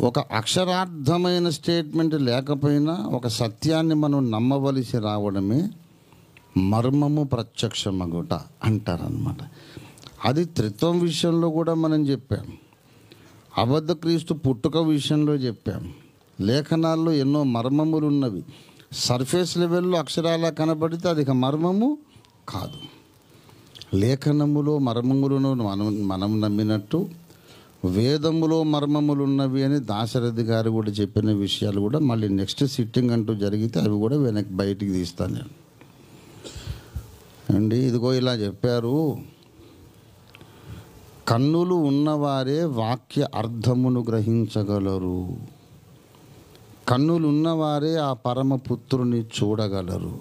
ఒక అక్షరార్థమైన స్టేట్మెంట్ లేకపోయినా ఒక సత్యాన్ని మనం నమ్మవలసి రావడమే మర్మము ప్రత్యక్షమగుట అంటారనమాట. అది త్రిత్వం విషయంలో కూడా మనం చెప్పాం, అబద్ధ క్రీస్తు పుట్టుక విషయంలో చెప్పాం. లేఖనాల్లో ఎన్నో మర్మములు ఉన్నవి. సర్ఫేస్ లెవెల్లో అక్షరాలా కనబడితే అది ఇక మర్మము కాదు. లేఖనములో మర్మములను మనం నమ్మినట్టు వేదములో మర్మములు ఉన్నవి అని దాశరథి గారు కూడా చెప్పిన విషయాలు కూడా మళ్ళీ నెక్స్ట్ సిట్టింగ్ అంటూ జరిగితే అవి కూడా వెనక్కి బయటికి తీస్తాను నేను అండి. ఇదిగో ఇలా చెప్పారు, కన్నులు ఉన్నవారే వాక్య అర్థమును గ్రహించగలరు, కన్నులు ఉన్నవారే ఆ పరమపుత్రుని చూడగలరు.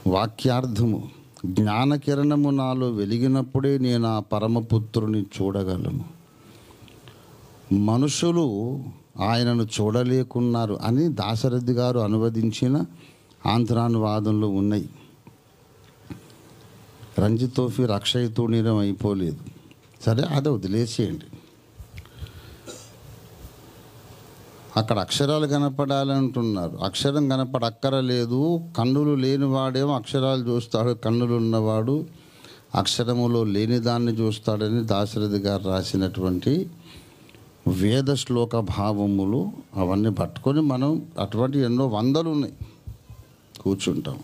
వాక్యార్థము జ్ఞానకిరణము నాలో వెలిగినప్పుడే నేను ఆ పరమపుత్రుని చూడగలను. మనుషులు ఆయనను చూడలేకున్నారు అని దాశరథి గారు అనువదించిన ఆంధ్రానువాదంలో ఉన్నాయి. రంజితోఫీర్ అక్షయ్ తూణీరం అయిపోలేదు. సరే, అదే వదిలేసేయండి. అక్కడ అక్షరాలు కనపడాలంటున్నారు. అక్షరం కనపడక్కరలేదు. కన్నులు లేనివాడేమో అక్షరాలు చూస్తాడు, కన్నులు ఉన్నవాడు అక్షరములో లేని దాన్ని చూస్తాడని దాశరథి గారు రాసినటువంటి వేద శ్లోక భావములు అవన్నీ పట్టుకొని మనం అటువంటి ఎన్నో వందలు ఉన్నాయి కూర్చుంటాం.